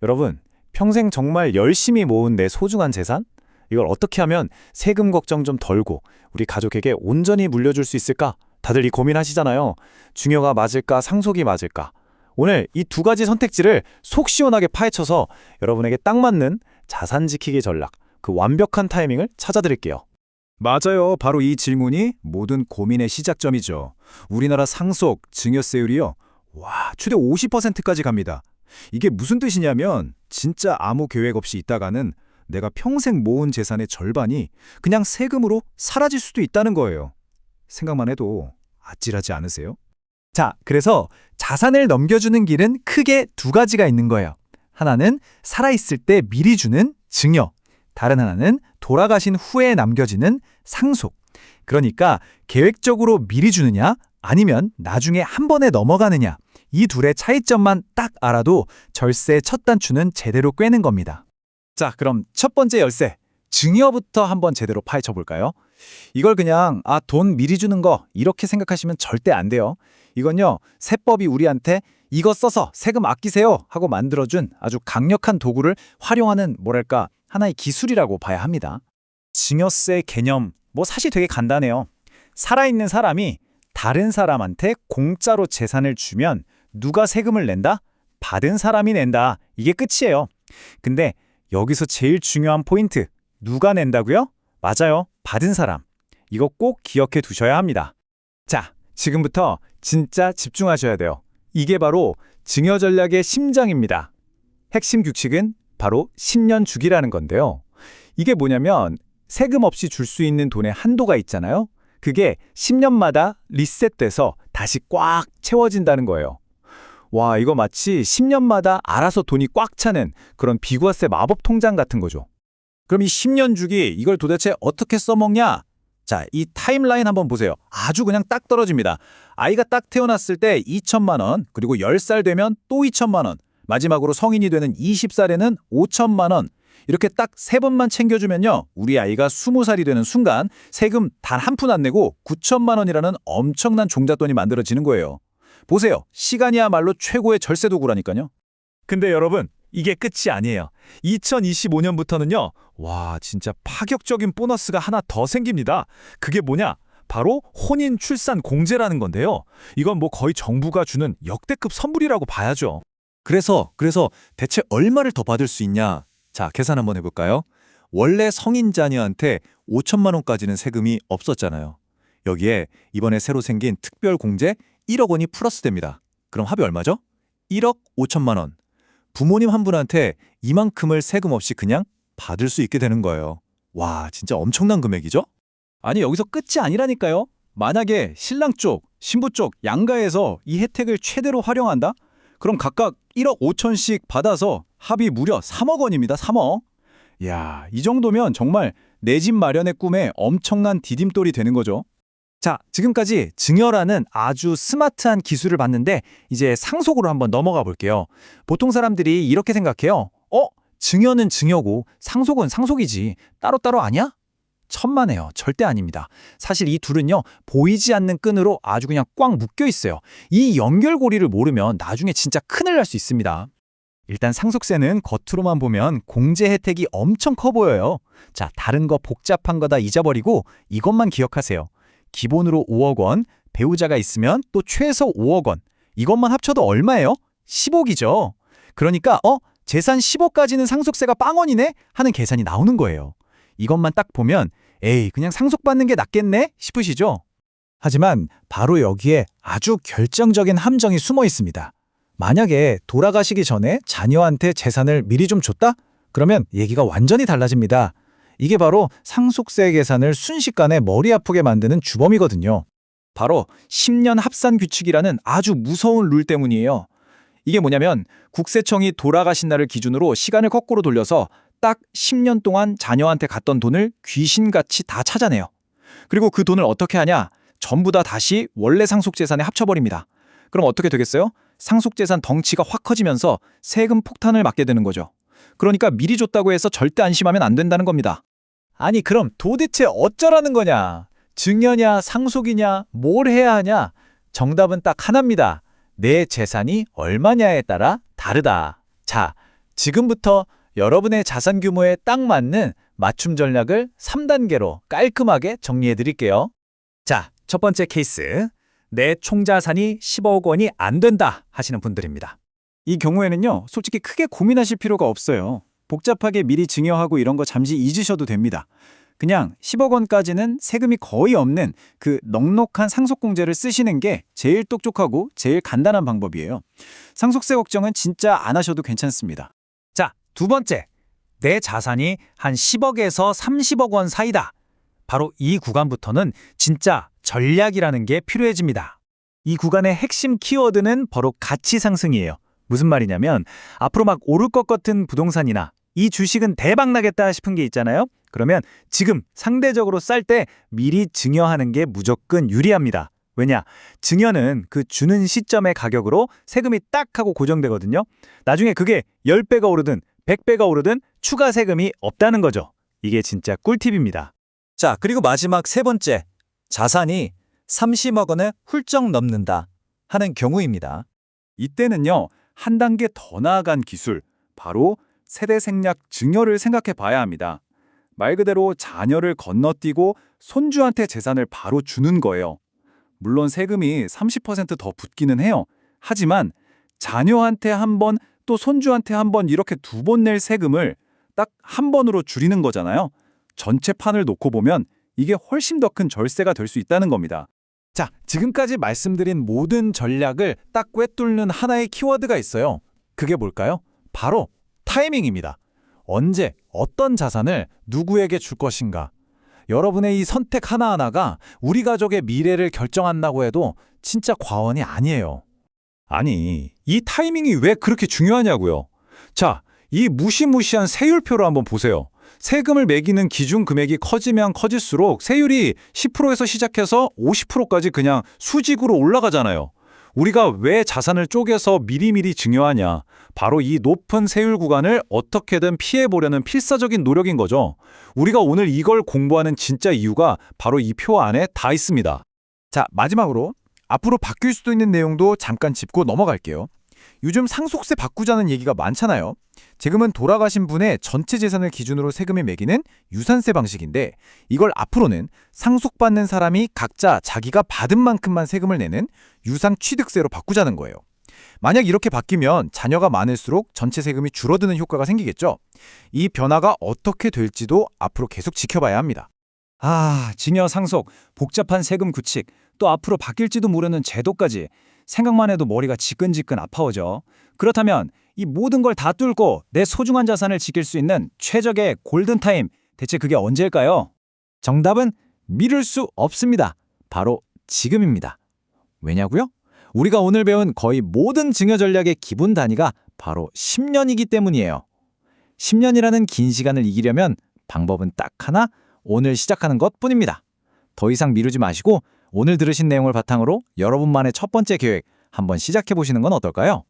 여러분, 평생 정말 열심히 모은 내 소중한 재산? 이걸 어떻게 하면 세금 걱정 좀 덜고 우리 가족에게 온전히 물려줄 수 있을까? 다들 이 고민하시잖아요. 중요가 맞을까, 상속이 맞을까? 오늘 이 두 가지 선택지를 속 시원하게 파헤쳐서 여러분에게 딱 맞는 자산 지키기 전략, 그 완벽한 타이밍을 찾아드릴게요. 맞아요. 바로 이 질문이 모든 고민의 시작점이죠. 우리나라 상속, 증여세율이요. 와, 최대 50%까지 갑니다. 이게 무슨 뜻이냐면 진짜 아무 계획 없이 있다가는 내가 평생 모은 재산의 절반이 그냥 세금으로 사라질 수도 있다는 거예요. 생각만 해도 아찔하지 않으세요? 자, 그래서 자산을 넘겨주는 길은 크게 두 가지가 있는 거예요. 하나는 살아있을 때 미리 주는 증여, 다른 하나는 돌아가신 후에 남겨지는 상속. 그러니까 계획적으로 미리 주느냐, 아니면 나중에 한 번에 넘어가느냐, 이 둘의 차이점만 딱 알아도 절세 첫 단추는 제대로 꿰는 겁니다. 자, 그럼 첫 번째 열쇠, 증여부터 한번 제대로 파헤쳐 볼까요? 이걸 그냥 돈 미리 주는 거 이렇게 생각하시면 절대 안 돼요. 이건요, 세법이 우리한테 이거 써서 세금 아끼세요 하고 만들어준 아주 강력한 도구를 활용하는 뭐랄까 하나의 기술이라고 봐야 합니다. 증여세 개념, 사실 되게 간단해요. 살아있는 사람이 다른 사람한테 공짜로 재산을 주면 누가 세금을 낸다? 받은 사람이 낸다. 이게 끝이에요. 근데 여기서 제일 중요한 포인트, 누가 낸다고요? 맞아요. 받은 사람. 이거 꼭 기억해 두셔야 합니다. 자, 지금부터 진짜 집중하셔야 돼요. 이게 바로 증여 전략의 심장입니다. 핵심 규칙은 바로 10년 주기라는 건데요. 이게 뭐냐면 세금 없이 줄 수 있는 돈의 한도가 있잖아요. 그게 10년마다 리셋돼서 다시 꽉 채워진다는 거예요. 와, 이거 마치 10년마다 알아서 돈이 꽉 차는 그런 비과세 마법 통장 같은 거죠. 그럼 이 10년 주기 이걸 도대체 어떻게 써먹냐? 자, 이 타임라인 한번 보세요. 아주 그냥 딱 떨어집니다. 아이가 딱 태어났을 때 2천만 원, 그리고 10살 되면 또 2천만 원, 마지막으로 성인이 되는 20살에는 5천만 원. 이렇게 딱 세 번만 챙겨주면요, 우리 아이가 20살이 되는 순간 세금 단 한 푼 안 내고 9천만 원이라는 엄청난 종잣돈이 만들어지는 거예요. 보세요. 시간이야말로 최고의 절세 도구라니까요. 근데 여러분, 이게 끝이 아니에요. 2025년부터는요. 와, 진짜 파격적인 보너스가 하나 더 생깁니다. 그게 뭐냐? 바로 혼인 출산 공제라는 건데요. 이건 거의 정부가 주는 역대급 선물이라고 봐야죠. 그래서 대체 얼마를 더 받을 수 있냐? 자, 계산 한번 해볼까요? 원래 성인 자녀한테 5천만 원까지는 세금이 없었잖아요. 여기에 이번에 새로 생긴 특별 공제 1억 원이 플러스 됩니다. 그럼 합이 얼마죠? 1억 5천만 원. 부모님 한 분한테 이만큼을 세금 없이 그냥 받을 수 있게 되는 거예요. 와, 진짜 엄청난 금액이죠? 아니, 여기서 끝이 아니라니까요. 만약에 신랑 쪽, 신부 쪽 양가에서 이 혜택을 최대로 활용한다? 그럼 각각 1억 5천씩 받아서 합이 무려 3억 원입니다. 3억. 야, 이 정도면 정말 내 집 마련의 꿈에 엄청난 디딤돌이 되는 거죠. 자, 지금까지 증여라는 아주 스마트한 기술을 봤는데 이제 상속으로 한번 넘어가 볼게요. 보통 사람들이 이렇게 생각해요. 증여는 증여고 상속은 상속이지. 따로따로 아니야? 천만에요. 절대 아닙니다. 사실 이 둘은요, 보이지 않는 끈으로 아주 그냥 꽉 묶여 있어요. 이 연결고리를 모르면 나중에 진짜 큰일 날 수 있습니다. 일단 상속세는 겉으로만 보면 공제 혜택이 엄청 커 보여요. 자, 다른 거 복잡한 거 다 잊어버리고 이것만 기억하세요. 기본으로 5억 원, 배우자가 있으면 또 최소 5억 원. 이것만 합쳐도 얼마예요? 10억이죠. 그러니까 재산 10억까지는 상속세가 빵원이네 하는 계산이 나오는 거예요. 이것만 딱 보면 에이, 그냥 상속받는 게 낫겠네 싶으시죠? 하지만 바로 여기에 아주 결정적인 함정이 숨어 있습니다. 만약에 돌아가시기 전에 자녀한테 재산을 미리 좀 줬다? 그러면 얘기가 완전히 달라집니다. 이게 바로 상속세 계산을 순식간에 머리 아프게 만드는 주범이거든요. 바로 10년 합산 규칙이라는 아주 무서운 룰 때문이에요. 이게 뭐냐면 국세청이 돌아가신 날을 기준으로 시간을 거꾸로 돌려서 딱 10년 동안 자녀한테 갔던 돈을 귀신같이 다 찾아내요. 그리고 그 돈을 어떻게 하냐? 전부 다 다시 원래 상속재산에 합쳐버립니다. 그럼 어떻게 되겠어요? 상속재산 덩치가 확 커지면서 세금 폭탄을 맞게 되는 거죠. 그러니까 미리 줬다고 해서 절대 안심하면 안 된다는 겁니다. 아니, 그럼 도대체 어쩌라는 거냐? 증여냐, 상속이냐, 뭘 해야 하냐? 정답은 딱 하나입니다. 내 재산이 얼마냐에 따라 다르다. 자, 지금부터 여러분의 자산 규모에 딱 맞는 맞춤 전략을 3단계로 깔끔하게 정리해 드릴게요. 자, 첫 번째 케이스. 내 총자산이 10억 원이 안 된다 하시는 분들입니다. 이 경우에는요, 솔직히 크게 고민하실 필요가 없어요. 복잡하게 미리 증여하고 이런 거 잠시 잊으셔도 됩니다. 그냥 10억 원까지는 세금이 거의 없는 그 넉넉한 상속공제를 쓰시는 게 제일 똑똑하고 제일 간단한 방법이에요. 상속세 걱정은 진짜 안 하셔도 괜찮습니다. 자, 두 번째. 내 자산이 한 10억에서 30억 원 사이다. 바로 이 구간부터는 진짜 전략이라는 게 필요해집니다. 이 구간의 핵심 키워드는 바로 가치 상승이에요. 무슨 말이냐면 앞으로 막 오를 것 같은 부동산이나 이 주식은 대박 나겠다 싶은 게 있잖아요. 그러면 지금 상대적으로 쌀 때 미리 증여하는 게 무조건 유리합니다. 왜냐? 증여는 그 주는 시점의 가격으로 세금이 딱 하고 고정되거든요. 나중에 그게 10배가 오르든 100배가 오르든 추가 세금이 없다는 거죠. 이게 진짜 꿀팁입니다. 자, 그리고 마지막 세 번째. 자산이 30억 원을 훌쩍 넘는다 하는 경우입니다. 이때는요, 한 단계 더 나아간 기술, 바로 세대 생략 증여를 생각해 봐야 합니다. 말 그대로 자녀를 건너뛰고 손주한테 재산을 바로 주는 거예요. 물론 세금이 30% 더 붙기는 해요. 하지만 자녀한테 한 번, 또 손주한테 한 번 이렇게 두 번 낼 세금을 딱 한 번으로 줄이는 거잖아요. 전체 판을 놓고 보면 이게 훨씬 더 큰 절세가 될 수 있다는 겁니다. 자, 지금까지 말씀드린 모든 전략을 딱 꿰뚫는 하나의 키워드가 있어요. 그게 뭘까요? 바로 타이밍입니다. 언제, 어떤 자산을 누구에게 줄 것인가. 여러분의 이 선택 하나하나가 우리 가족의 미래를 결정한다고 해도 진짜 과언이 아니에요. 아니, 이 타이밍이 왜 그렇게 중요하냐고요? 자, 이 무시무시한 세율표를 한번 보세요. 세금을 매기는 기준 금액이 커지면 커질수록 세율이 10%에서 시작해서 50%까지 그냥 수직으로 올라가잖아요. 우리가 왜 자산을 쪼개서 미리미리 증여하냐? 바로 이 높은 세율 구간을 어떻게든 피해보려는 필사적인 노력인 거죠. 우리가 오늘 이걸 공부하는 진짜 이유가 바로 이 표 안에 다 있습니다. 자, 마지막으로 앞으로 바뀔 수도 있는 내용도 잠깐 짚고 넘어갈게요. 요즘 상속세 바꾸자는 얘기가 많잖아요. 지금은 돌아가신 분의 전체 재산을 기준으로 세금을 매기는 유산세 방식인데 이걸 앞으로는 상속받는 사람이 각자 자기가 받은 만큼만 세금을 내는 유상취득세로 바꾸자는 거예요. 만약 이렇게 바뀌면 자녀가 많을수록 전체 세금이 줄어드는 효과가 생기겠죠. 이 변화가 어떻게 될지도 앞으로 계속 지켜봐야 합니다. 증여 상속, 복잡한 세금 규칙, 또 앞으로 바뀔지도 모르는 제도까지 생각만 해도 머리가 지끈지끈 아파오죠. 그렇다면 이 모든 걸 다 뚫고 내 소중한 자산을 지킬 수 있는 최적의 골든타임, 대체 그게 언제일까요? 정답은 미룰 수 없습니다. 바로 지금입니다. 왜냐고요? 우리가 오늘 배운 거의 모든 증여 전략의 기본 단위가 바로 10년이기 때문이에요. 10년이라는 긴 시간을 이기려면 방법은 딱 하나, 오늘 시작하는 것뿐입니다. 더 이상 미루지 마시고 오늘 들으신 내용을 바탕으로 여러분만의 첫 번째 계획 한번 시작해 보시는 건 어떨까요?